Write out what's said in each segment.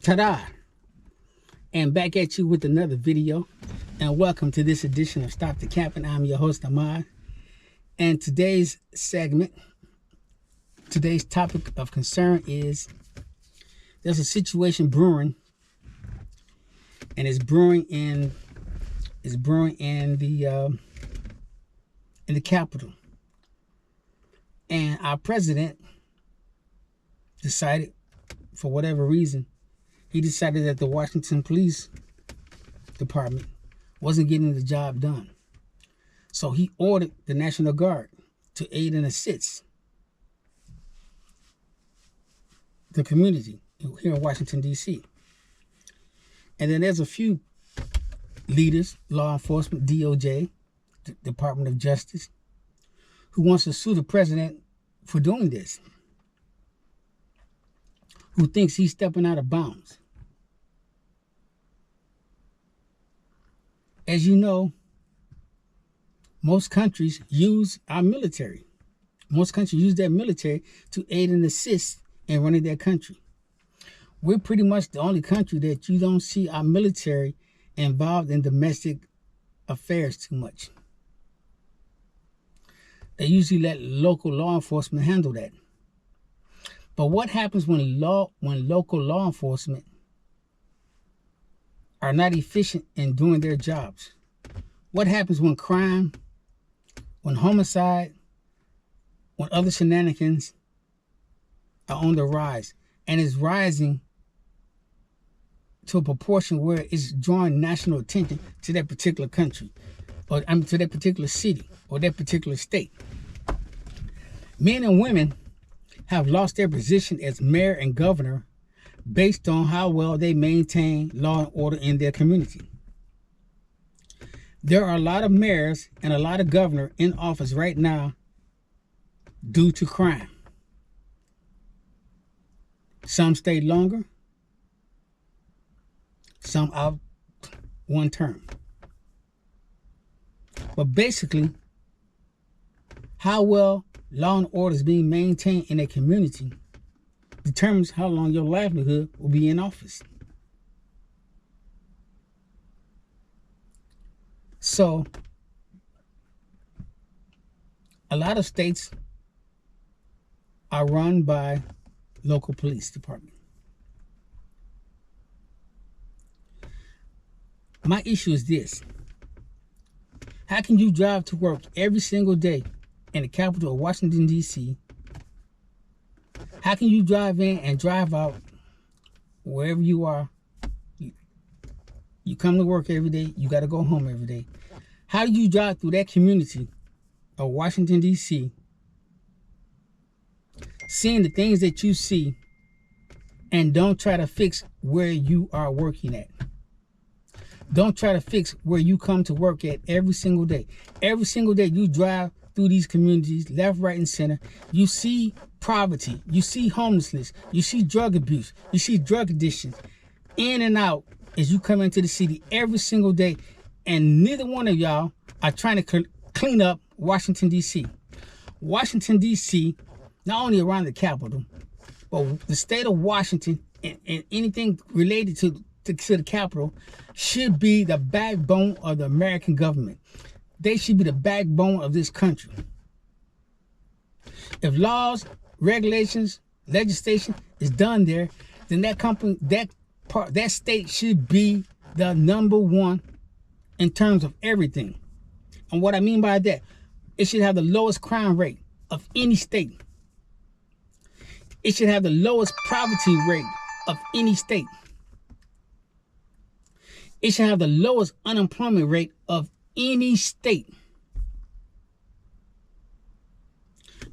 Ta-da! And back at you with another video. And welcome to this edition of Stop the Capping. I'm your host, Ahmad. And today's topic of concern is there's a situation brewing, and it's brewing in the Capitol. And our president decided, for whatever reason, he decided that the Washington Police Department wasn't getting the job done. So he ordered the National Guard to aid and assist the community here in Washington, D.C. And then there's a few leaders, law enforcement, DOJ, the Department of Justice, who wants to sue the president for doing this, who thinks he's stepping out of bounds. As you know, most countries use our military. Most countries use their military to aid and assist in running their country. We're pretty much the only country that you don't see our military involved in domestic affairs too much. They usually let local law enforcement handle that. But what happens when local law enforcement are not efficient in doing their jobs? What happens when crime, when homicide, when other shenanigans are on the rise, and is rising to a proportion where it's drawing national attention to that particular country, or to that particular city, or that particular state? Men and women have lost their position as mayor and governor based on how well they maintain law and order in their community. There are a lot of mayors and a lot of governors in office right now due to crime. Some stayed longer, some out one term. But basically, how well law and order is being maintained in a community determines how long your livelihood will be in office. So, a lot of states are run by local police department. My issue is this: how can you drive to work every single day in the capital of Washington, D.C.? How can you drive in and drive out wherever you are? You come to work every day, you got to go home every day. How do you drive through that community of Washington, D.C., seeing the things that you see, and don't try to fix where you are working at? Don't try to fix where you come to work at every single day. Every single day you drive through these communities, left, right, and center. You see poverty, you see homelessness, you see drug abuse, you see drug addiction in and out as you come into the city every single day. And neither one of y'all are trying to clean up Washington, D.C. Washington, D.C., not only around the Capitol, but the state of Washington and anything related to the Capitol should be the backbone of the American government. They should be the backbone of this country. If laws, regulations, legislation is done there, then that state should be the number one in terms of everything. And what I mean by that, it should have the lowest crime rate of any state. It should have the lowest poverty rate of any state. It should have the lowest unemployment rate of any state.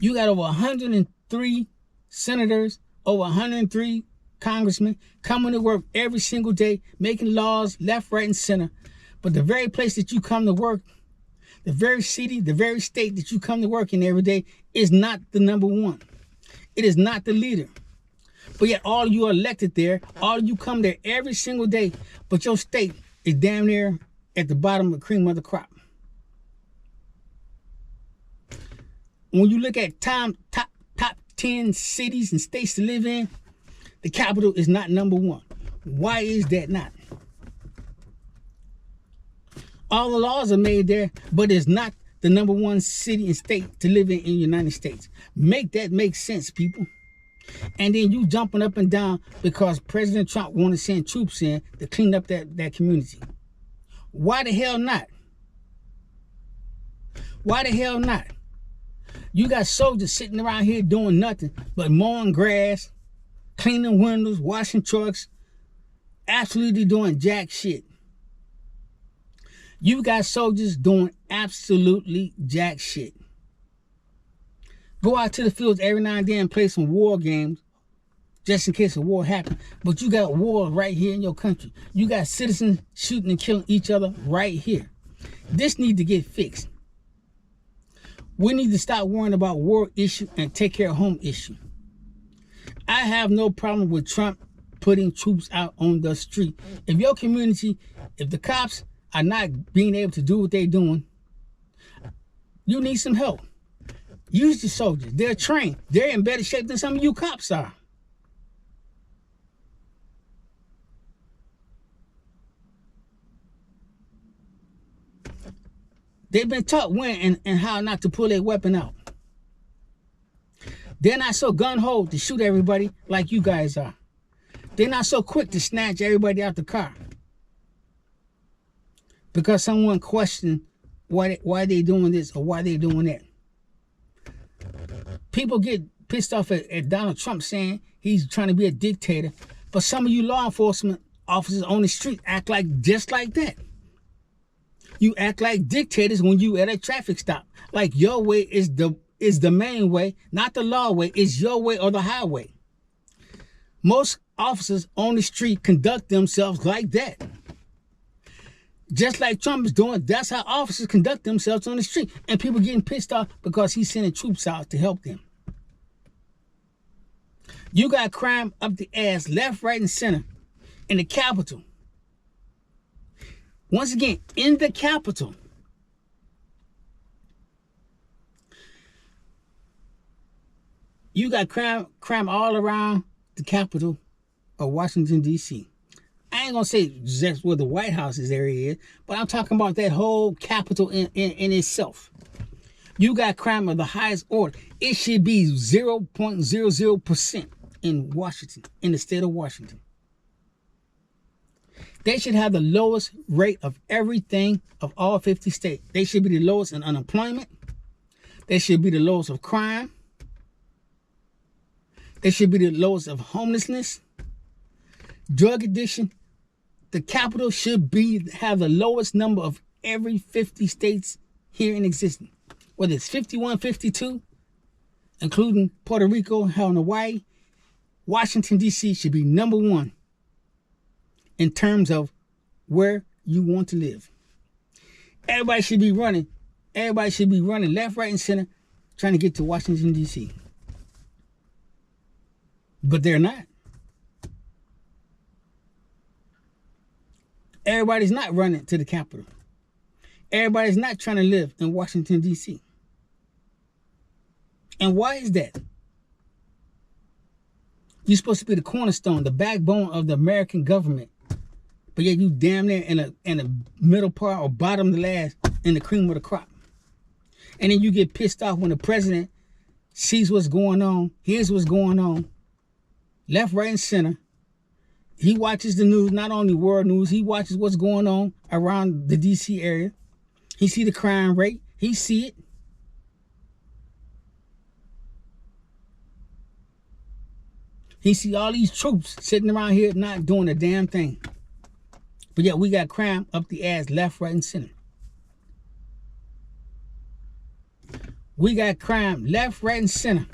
You got over 103 senators, over 103 congressmen coming to work every single day, making laws left, right, and center. But the very place that you come to work, the very city, the very state that you come to work in every day is not the number one. It is not the leader. But yet all of you are elected there. All of you come there every single day. But your state is damn near at the bottom of the cream of the crop. When you look at top 10 cities and states to live in, the capital is not number one. Why is that not? All the laws are made there, but it's not the #1 city and state to live in the United States. Make that make sense, people. And then you jumping up and down because President Trump want to send troops in to clean up that community. Why the hell not? Why the hell not? You got soldiers sitting around here doing nothing but mowing grass, cleaning windows, washing trucks, absolutely doing jack shit. You got soldiers doing absolutely jack shit. Go out to the fields every now and then and play some war games just in case a war happens. But you got war right here in your country. You got citizens shooting and killing each other right here. This needs to get fixed. We need to stop worrying about war issue and take care of home issue. I have no problem with Trump putting troops out on the street. If your community, if the cops are not being able to do what they're doing, you need some help. Use the soldiers. They're trained. They're in better shape than some of you cops are. They've been taught when and how not to pull their weapon out. They're not so gun-ho to shoot everybody like you guys are. They're not so quick to snatch everybody out the car because someone questioned why they doing this or why they doing that. People get pissed off at Donald Trump saying he's trying to be a dictator, but some of you law enforcement officers on the street act like just like that. You act like dictators when you at a traffic stop. Like your way is the main way, not the law way. It's your way or the highway. Most officers on the street conduct themselves like that. Just like Trump is doing, that's how officers conduct themselves on the street. And people getting pissed off because he's sending troops out to help them. You got crime up the ass, left, right, and center in the Capitol. Once again, in the Capitol. You got crime all around the Capitol of Washington, D.C. I ain't going to say just where the White House's area is, but I'm talking about that whole Capitol in itself. You got crime of the highest order. It should be 0.00% in Washington, in the state of Washington. They should have the lowest rate of everything of all 50 states. They should be the lowest in unemployment. They should be the lowest of crime. They should be the lowest of homelessness, drug addiction. The Capitol should have the lowest number of every 50 states here in existence. Whether it's 51, 52, including Puerto Rico, hell, and Hawaii, Washington, D.C. should be #1 in terms of where you want to live. Everybody should be running. Everybody should be running left, right, and center trying to get to Washington, D.C. But they're not. Everybody's not running to the Capitol. Everybody's not trying to live in Washington, D.C. And why is that? You're supposed to be the cornerstone, the backbone of the American government. But yet you damn near in a middle part or bottom of the last in the cream of the crop. And then you get pissed off when the president sees what's going on, hears what's going on, left, right, and center. He watches the news, not only world news, he watches what's going on around the D.C. area. He see the crime rate. He see it. He see all these troops sitting around here not doing a damn thing. But yeah, we got crime up the ass, left, right, and center. We got crime left, right, and center.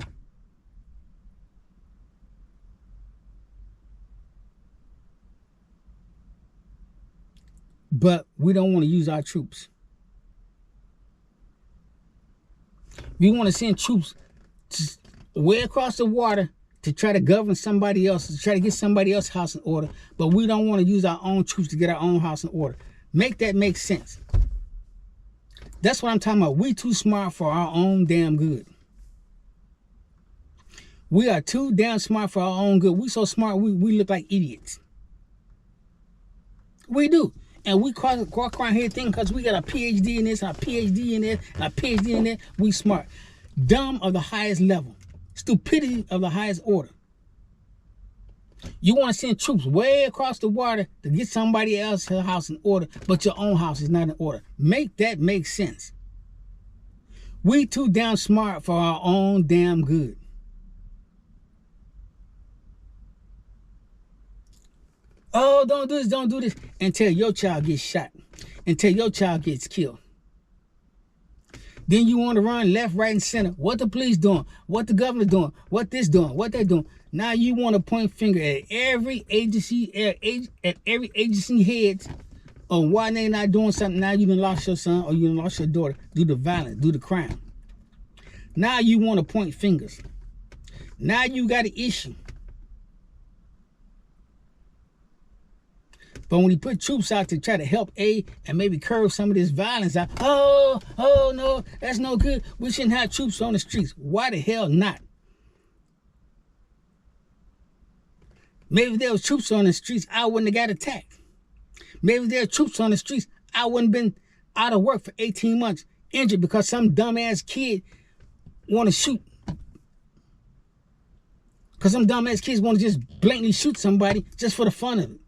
But we don't want to use our troops. We want to send troops way across the water to try to govern somebody else, to try to get somebody else's house in order. But we don't want to use our own troops to get our own house in order. Make that make sense. That's what I'm talking about. We too smart for our own damn good. We are too damn smart for our own good. We so smart, we look like idiots. We do. And we walk around here thinking because we got a PhD in this, and a PhD in that, and a PhD in that, we smart. Dumb of the highest level. Stupidity of the highest order. You want to send troops way across the water to get somebody else's house in order, but your own house is not in order. Make that make sense. We too damn smart for our own damn good. Oh, don't do this, until your child gets shot, until your child gets killed. Then you want to run left, right, and center. What the police doing? What the governor doing? What this doing? What they doing? Now you want to point finger at every agency, at every agency head on why they not doing something. Now you done lost your son or you done lost your daughter due to violence, due to crime. Now you want to point fingers. Now you got an issue. But when you put troops out to try to help aid and maybe curb some of this violence out, oh no, that's no good. We shouldn't have troops on the streets. Why the hell not? Maybe if there was troops on the streets, I wouldn't have got attacked. Maybe if there were troops on the streets, I wouldn't have been out of work for 18 months, injured because some dumbass kid want to shoot. Because some dumbass kids want to just blatantly shoot somebody just for the fun of it.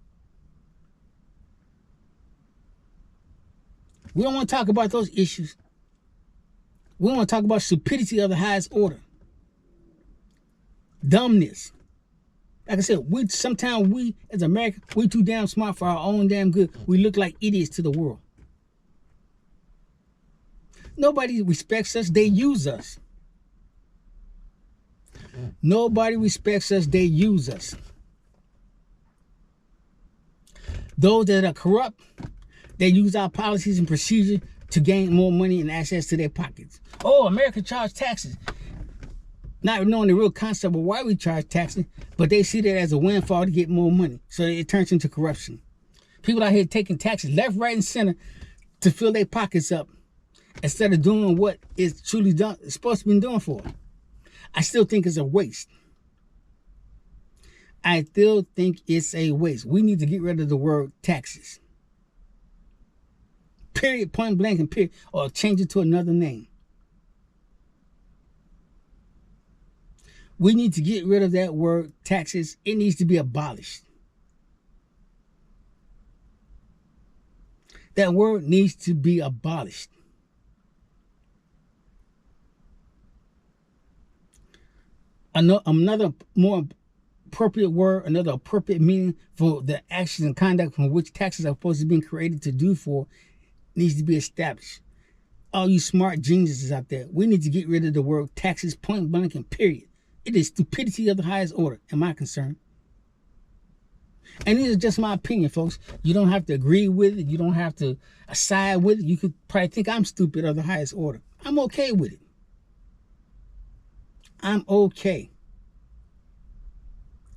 We don't want to talk about those issues. We want to talk about stupidity of the highest order. Dumbness. Like I said, sometimes we as Americans, we too damn smart for our own damn good. We look like idiots to the world. Nobody respects us. They use us. Nobody respects us. They use us. Those that are corrupt, they use our policies and procedures to gain more money and access to their pockets. Oh, America charge taxes. Not knowing the real concept of why we charge taxes, but they see that as a windfall to get more money. So it turns into corruption. People out here taking taxes left, right, and center to fill their pockets up instead of doing what it's truly done, it's supposed to be doing for. I still think it's a waste. I still think it's a waste. We need to get rid of the word taxes. Period, point blank, and period, or change it to another name. We need to get rid of that word taxes. It needs to be abolished. That word needs to be abolished. Another more appropriate word, another appropriate meaning for the actions and conduct from which taxes are supposed to be created to do for needs to be established. All you smart geniuses out there, we need to get rid of the word taxes, point blank, and period. It is stupidity of the highest order, in my concern. And this is just my opinion, folks. You don't have to agree with it. You don't have to side with it. You could probably think I'm stupid of the highest order. I'm okay with it. I'm okay.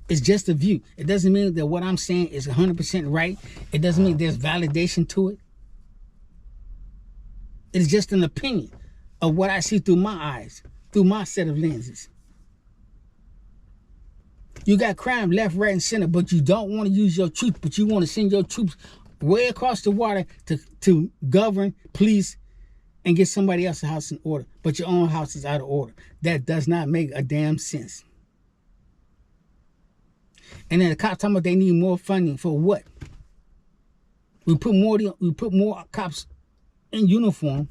It's just a view. It doesn't mean that what I'm saying is 100% right. It doesn't mean there's validation to it. It's just an opinion of what I see through my eyes, through my set of lenses. You got crime left, right, and center, but you don't want to use your troops, but you want to send your troops way across the water to govern, police, and get somebody else's house in order. But your own house is out of order. That does not make a damn sense. And then the cops talking about they need more funding for what? We put more cops in uniform,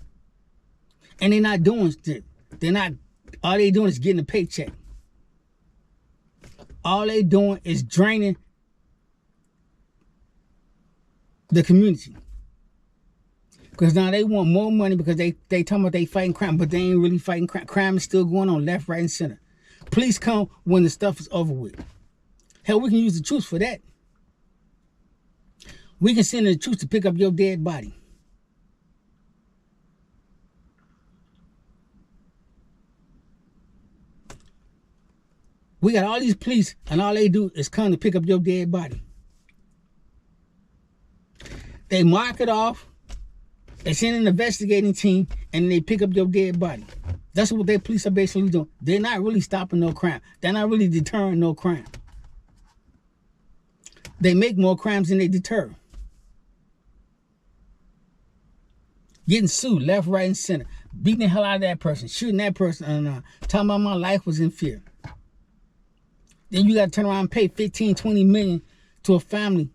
and they're not doing shit. All they doing is getting a paycheck. All they doing is draining the community. Because now they want more money because they talking about they fighting crime, but they ain't really fighting crime. Crime is still going on left, right, and center. Police come when the stuff is over with. Hell, we can use the troops for that. We can send the troops to pick up your dead body. We got all these police, and all they do is come to pick up your dead body. They mark it off, they send an investigating team, and they pick up your dead body. That's what their police are basically doing. They're not really stopping no crime. They're not really deterring no crime. They make more crimes than they deter. getting sued left, right, and center, beating the hell out of that person, shooting that person, and talking about my life was in fear. Then you got to turn around and pay 15, 20 million to a family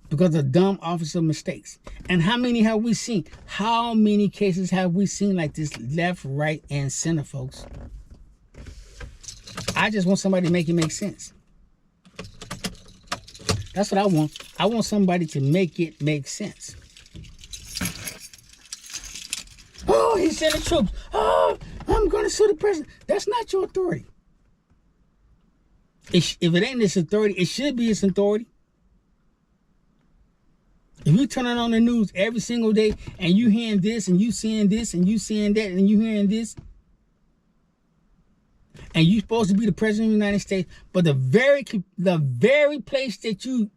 because of dumb officer mistakes. And how many have we seen? How many cases have we seen like this left, right, and center, folks? I just want somebody to make it make sense. That's what I want. I want somebody to make it make sense. Oh, he's sending troops. Oh, I'm going to sue the president. That's not your authority. If it ain't his authority, it should be his authority. If you turn it on the news every single day and you hearing this and you seeing this and you seeing that and you hearing this, and you supposed to be the president of the United States, but the very place that you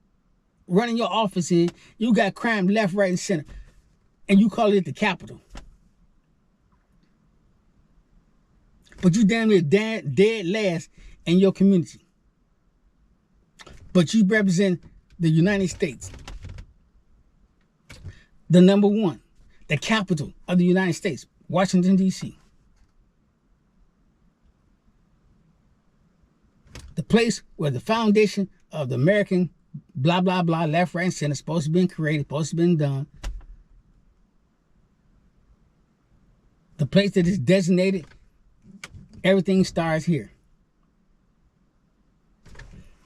running your office in, you got crime left, right, and center, and you call it the Capitol. But you damn near dead last in your community. But you represent the United States, the number one, the capital of the United States, Washington, D.C. The place where the foundation of the American blah, blah, blah, left, right, and center is supposed to be created, supposed to be done. The place that is designated, everything starts here.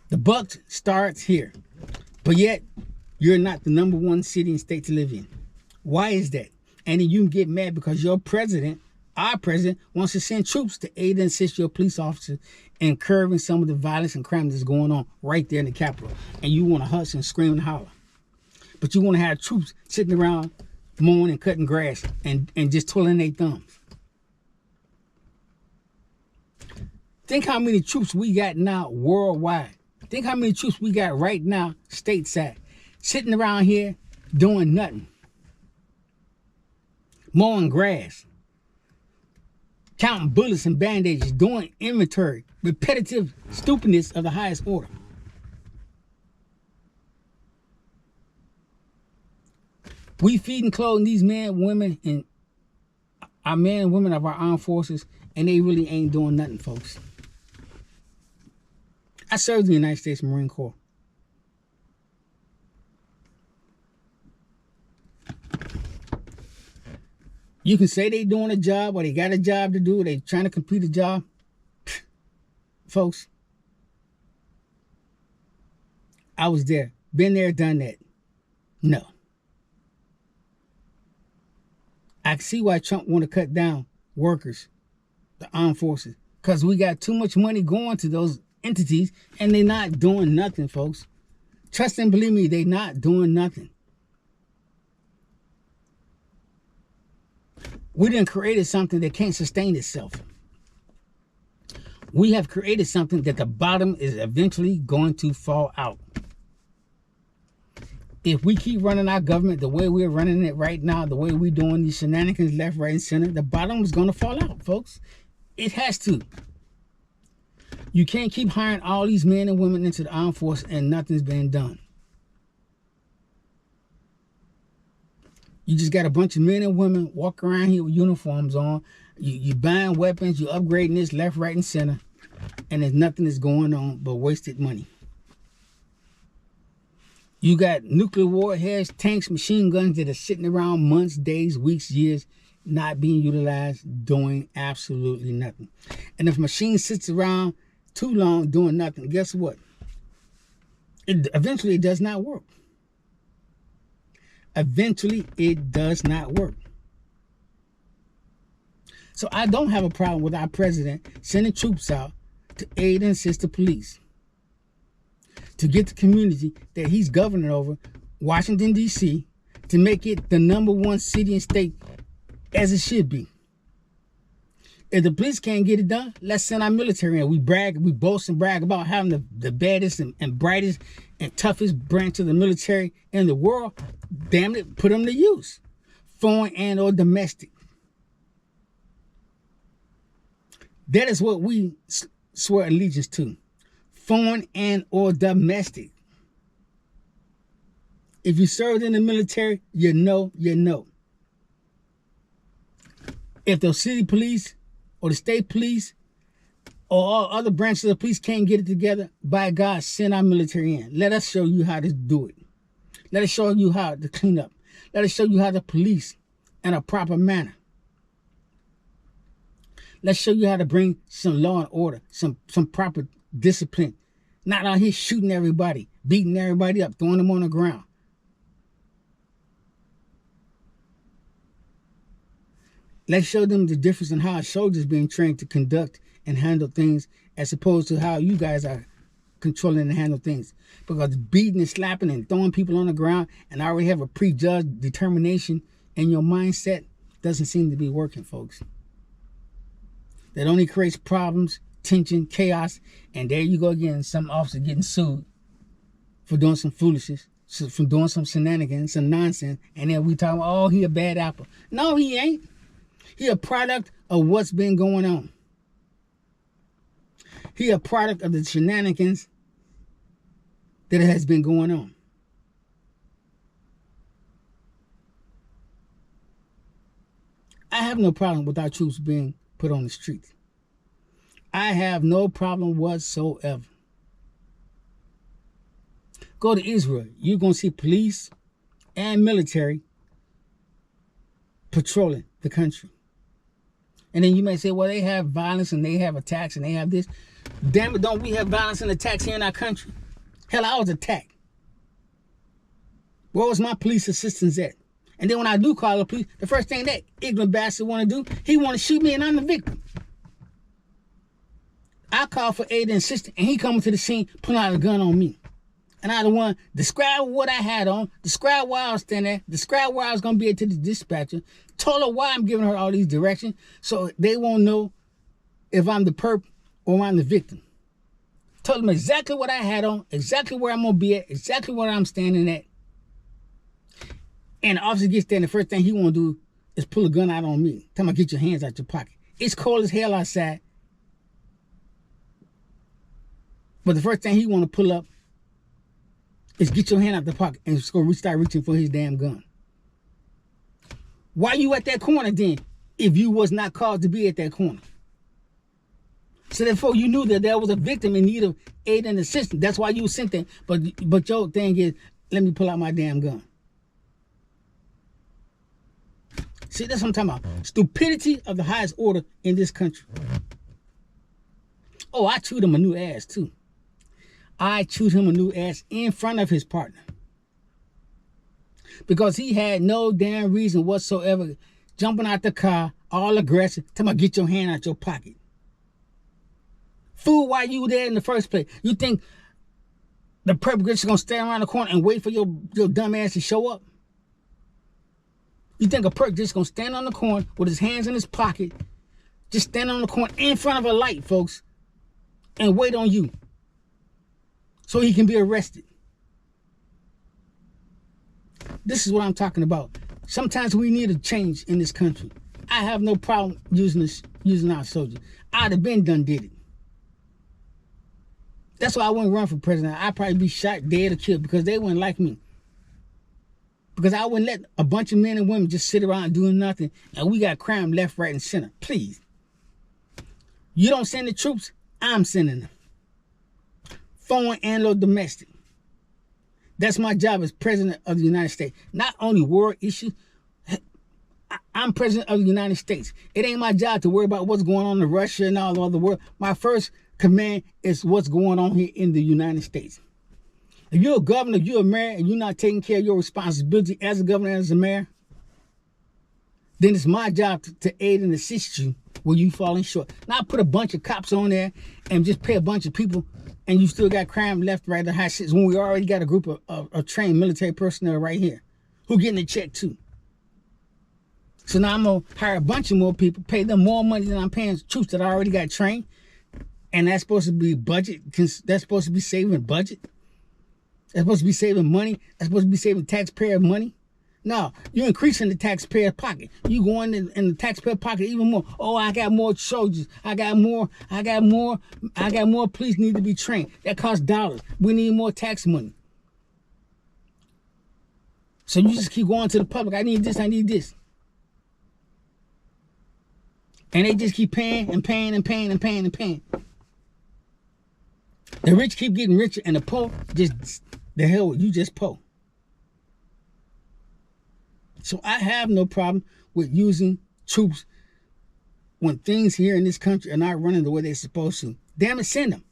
The buck starts here. But yet, you're not the number one city and state to live in. Why is that? And then you can get mad because your president, our president, wants to send troops to aid and assist your police officers in curbing some of the violence and crime that's going on right there in the Capitol. And you want to hush and scream and holler. But you want to have troops sitting around mowing and cutting grass and just twiddling their thumbs. Think how many troops we got now worldwide. Think how many troops we got right now stateside, sitting around here doing nothing. Mowing grass, counting bullets and bandages, doing inventory, repetitive stupidness of the highest order. We feed and clothe these men, women, and our men and women of our armed forces, and they really ain't doing nothing, folks. I served in the United States Marine Corps. You can say they doing a job or they got a job to do, or they trying to complete a job. Folks, I was there. Been there, done that. No. I can see why Trump want to cut down workers, the armed forces, because we got too much money going to those entities and they're not doing nothing, folks. Trust and believe me, they're not doing nothing. We done created something that can't sustain itself. We have created something that the bottom is eventually going to fall out. If we keep running our government the way we're running it right now, the way we're doing these shenanigans left, right, and center, the bottom is going to fall out, folks. It has to. You can't keep hiring all these men and women into the armed force and nothing's being done. You just got a bunch of men and women walking around here with uniforms on. You buying weapons, you upgrading this left, right, and center, and there's nothing that's going on but wasted money. You got nuclear warheads, tanks, machine guns that are sitting around months, days, weeks, years, not being utilized, doing absolutely nothing. And if a machine sits around too long doing nothing, guess what? Eventually it does not work. Eventually it does not work. So I don't have a problem with our president sending troops out to aid and assist the police, to get the community that he's governing over, Washington, D.C., to make it the number one city and state as it should be. If the police can't get it done, let's send our military in. We boast and brag about having the baddest and brightest and toughest branch of the military in the world. Damn it, put them to use, foreign and or domestic. That is what we swear allegiance to, foreign and or domestic. If you served in the military, you know. If the city police or the state police or all other branches of the police can't get it together, by God, send our military in. Let us show you how to do it. Let us show you how to clean up. Let us show you how to police in a proper manner. Let's show you how to bring some law and order, some proper discipline. Not out here shooting everybody, beating everybody up, throwing them on the ground. Let's show them the difference in how a soldier is being trained to conduct and handle things as opposed to how you guys are controlling and handle things. Because beating and slapping and throwing people on the ground and already have a prejudged determination in your mindset doesn't seem to be working, folks. That only creates problems, tension, chaos, and there you go again, some officer getting sued for doing some foolishness, for doing some shenanigans, some nonsense, and then we talk about, oh, he a bad apple. No, he ain't. He a product of what's been going on. He a product of the shenanigans that has been going on. I have no problem with our troops being put on the streets. I have no problem whatsoever. Go to Israel. You're going to see police and military patrolling the country. And then you may say, well, they have violence and they have attacks and they have this. Damn it, don't we have violence and attacks here in our country? Hell, I was attacked. Where was my police assistance at? And then when I do call the police, the first thing that ignorant bastard want to do, he want to shoot me and I'm the victim. I call for aid and assistance and he coming to the scene, pulling out a gun on me. And I the one, describe what I had on, describe where I was standing at, describe where I was going to be at to the dispatcher, told her why I'm giving her all these directions so they won't know if I'm the perp or I'm the victim. Told them exactly what I had on, exactly where I'm going to be at, exactly where I'm standing at. And the officer gets there and the first thing he want to do is pull a gun out on me. Tell him, get your hands out your pocket. It's cold as hell outside. But the first thing he want to pull up is get your hand out the pocket and just go start reaching for his damn gun. Why you at that corner then if you was not called to be at that corner? So therefore you knew that there was a victim in need of aid and assistance. That's why you was sent there. But your thing is, let me pull out my damn gun. See, that's what I'm talking about. Stupidity of the highest order in this country. Oh, I chewed him a new ass too. I chewed him a new ass in front of his partner. Because he had no damn reason whatsoever jumping out the car, all aggressive, telling me, get your hand out your pocket. Fool, why you there in the first place? You think the perpetrator is going to stand around the corner and wait for your dumb ass to show up? You think a perp just going to stand on the corner with his hands in his pocket, just stand on the corner in front of a light, folks, and wait on you so he can be arrested? This is what I'm talking about. Sometimes we need a change in this country. I have no problem using our soldiers. I'd have been done did it. That's why I wouldn't run for president. I'd probably be shot, dead, or killed because they wouldn't like me. Because I wouldn't let a bunch of men and women just sit around doing nothing and we got crime left, right, and center. Please. You don't send the troops, I'm sending them. Foreign and or domestic. That's my job as president of the United States. Not only world issues, I'm president of the United States. It ain't my job to worry about what's going on in Russia and all the other world. My first command is what's going on here in the United States. If you're a governor, if you're a mayor, and you're not taking care of your responsibility as a governor, as a mayor, then it's my job to aid and assist you where you falling short. Not put a bunch of cops on there and just pay a bunch of people and you still got crime left, right, and high shit when we already got a group of trained military personnel right here who getting a check too. So now I'm going to hire a bunch of more people, pay them more money than I'm paying troops that I already got trained. And that's supposed to be budget. That's supposed to be saving budget. That's supposed to be saving money. That's supposed to be saving taxpayer money. No, you're increasing the taxpayer pocket. You going in the taxpayer pocket even more. Oh, I got more soldiers. I got more police need to be trained. That costs dollars. We need more tax money. So you just keep going to the public. I need this, I need this. And they just keep paying and paying and paying and paying and paying. The rich keep getting richer and the poor just, the hell with you, just poor. So I have no problem with using troops when things here in this country are not running the way they're supposed to. Damn it, send them.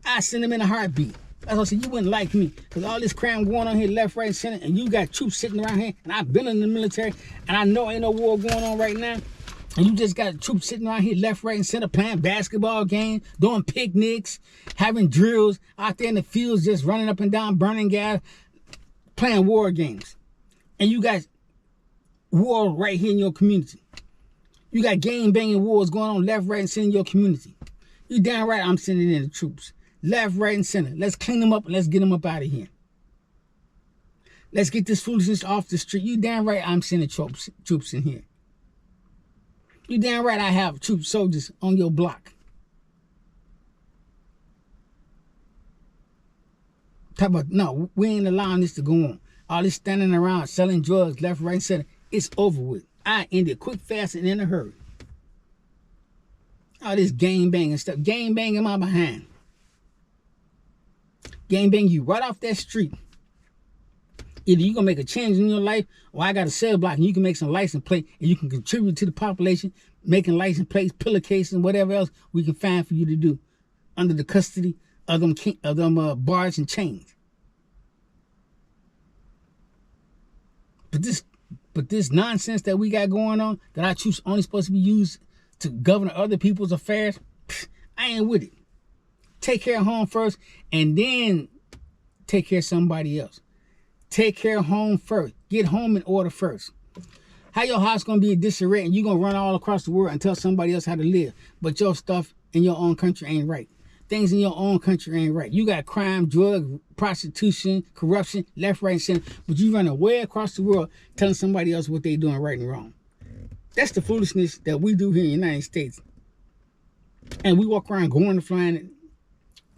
I send them in a heartbeat. That's what I said. You wouldn't like me because all this crime going on here left, right, and center, and you got troops sitting around here, and I've been in the military, and I know ain't no war going on right now, and you just got troops sitting around here left, right, and center playing basketball games, doing picnics, having drills out there in the fields, just running up and down, burning gas, playing war games. And you got war right here in your community. You got gang banging wars going on left, right, and center in your community. You damn right I'm sending in the troops. Left, right, and center. Let's clean them up and let's get them up out of here. Let's get this foolishness off the street. You damn right I'm sending troops in here. You damn right I have troop soldiers on your block. Talk about, no, we ain't allowing this to go on. All this standing around selling drugs left, right, and center. It's over with. I end it quick, fast, and in a hurry. All this gang banging stuff. Gang banging my behind. Gang bang you right off that street. Either you're going to make a change in your life, or I got a cell block and you can make some license plate and you can contribute to the population, making license plates, pillowcases, and whatever else we can find for you to do under the custody of them bars and chains. But this nonsense that we got going on, that our troops only supposed to be used to govern other people's affairs, I ain't with it. Take care of home first, and then take care of somebody else. Take care of home first. Get home in order first. How your house going to be in disarray and you going to run all across the world and tell somebody else how to live, but your stuff in your own country ain't right. Things in your own country ain't right. You got crime, drug, prostitution, corruption, left, right, and center, but you running way across the world telling somebody else what they doing right and wrong. That's the foolishness that we do here in the United States. And we walk around going to flying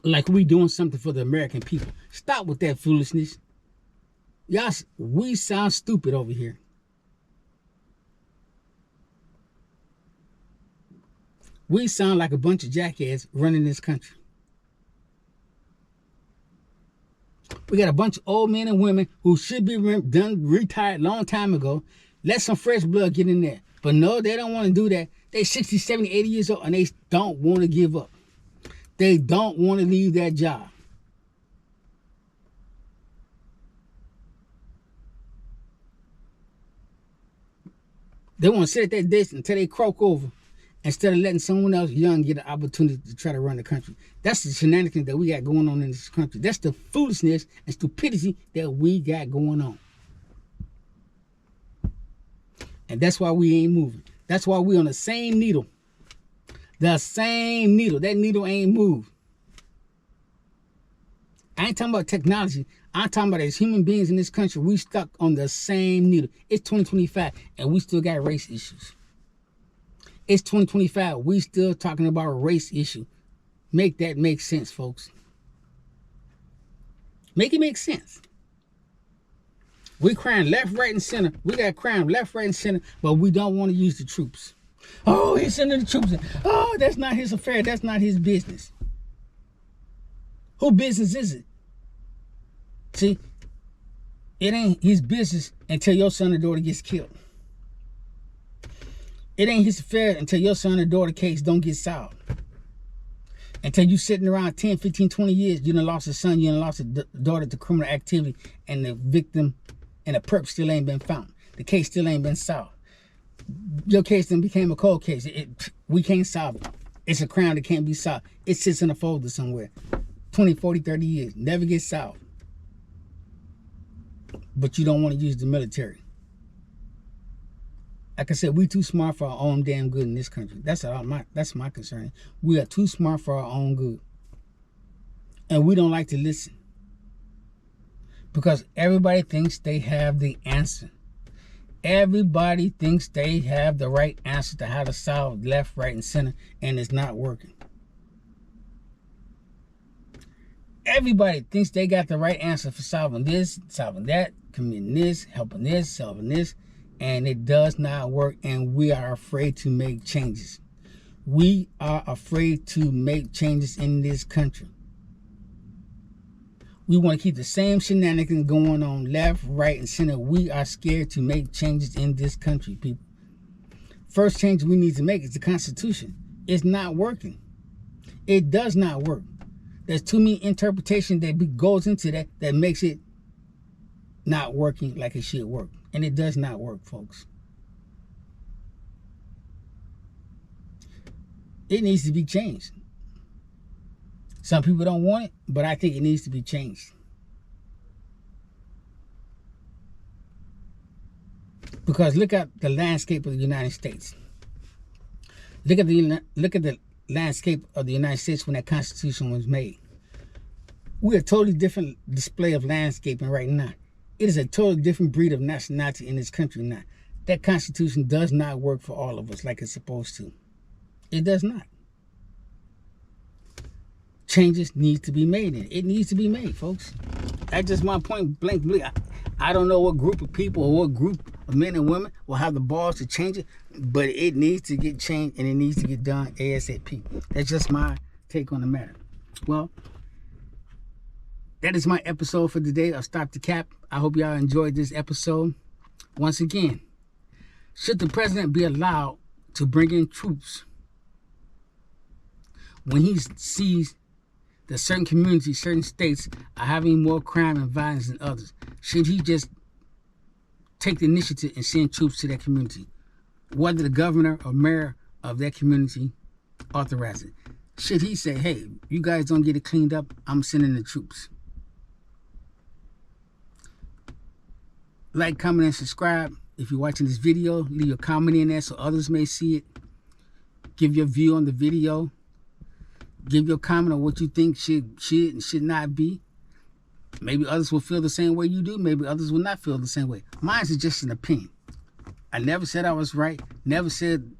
like we doing something for the American people. Stop with that foolishness. Y'all, we sound stupid over here. We sound like a bunch of jackasses running this country. We got a bunch of old men and women who should be retired long time ago. Let some fresh blood get in there. But no, they don't want to do that. They 60, 70, 80 years old and they don't want to give up. They don't want to leave that job. They want to sit at that desk until they croak over instead of letting someone else young get an opportunity to try to run the country. That's the shenanigans that we got going on in this country. That's the foolishness and stupidity that we got going on. And that's why we ain't moving. That's why we on the same needle. The same needle. That needle ain't moved. I ain't talking about technology. I'm talking about as human beings in this country, we stuck on the same needle. It's 2025 and we still got race issues. It's 2025. We still talking about a race issue. Make that make sense, folks. Make it make sense. We crying left, right, and center. We got crime left, right, and center, but we don't want to use the troops. Oh, he's sending the troops in. Oh, that's not his affair. That's not his business. Whose business is it? See, it ain't his business until your son or daughter gets killed. It ain't his affair until your son or daughter case don't get solved. Until you sitting around 10, 15, 20 years, you done lost a son, you done lost a daughter to criminal activity, and the victim and the perp still ain't been found. The case still ain't been solved. Your case then became a cold case. We can't solve it. It's a crime that can't be solved. It sits in a folder somewhere. 20, 40, 30 years. Never gets solved. But you don't want to use the military. Like I said, we too smart for our own damn good in this country. That's my concern. We are too smart for our own good. And we don't like to listen. Because everybody thinks they have the answer. Everybody thinks they have the right answer to how to solve left, right, and center, and it's not working. Everybody thinks they got the right answer for solving this, solving that, committing this, helping this, solving this. and it does not work, and we are afraid to make changes. We are afraid to make changes in this country. We want to keep the same shenanigans going on left, right, and center. We are scared to make changes in this country, people. First change we need to make is the Constitution. It's not working. It does not work. There's too many interpretations that goes into that makes it not working like it should work. And it does not work, folks. It needs to be changed. Some people don't want it, but I think it needs to be changed. Because look at the landscape of the United States. Look at the landscape of the United States when that Constitution was made. We're a totally different display of landscaping right now. It is a totally different breed of nationality in this country now. That Constitution does not work for all of us like it's supposed to. It does not. Changes need to be made in it. It needs to be made, folks. That's just my point blank. I don't know what group of people or what group of men and women will have the balls to change it, but it needs to get changed and it needs to get done ASAP. That's just my take on the matter. Well, that is my episode for today of Stop the Cap. I hope y'all enjoyed this episode. Once again, should the president be allowed to bring in troops when he sees that certain communities, certain states are having more crime and violence than others? Should he just take the initiative and send troops to that community, whether the governor or mayor of that community authorize it? Should he say, hey, you guys don't get it cleaned up, I'm sending the troops? Like, comment, and subscribe. If you're watching this video, leave your comment in there so others may see it. Give your view on the video. Give your comment on what you think should and should not be. Maybe others will feel the same way you do. Maybe others will not feel the same way. Mine is just an opinion. I never said I was right. Never said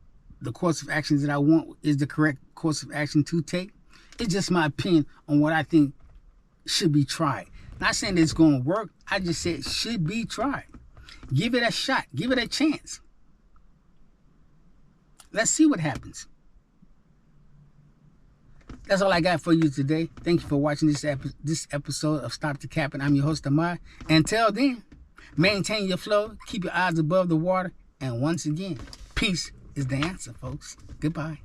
the course of actions that I want is the correct course of action to take. It's just my opinion on what I think should be tried. Not saying that it's going to work. I just said it should be tried. Give it a shot. Give it a chance. Let's see what happens. That's all I got for you today. Thank you for watching this episode of Stop the Cap, and I'm your host, Amar. Until then, maintain your flow, keep your eyes above the water, and once again, peace is the answer, folks. Goodbye.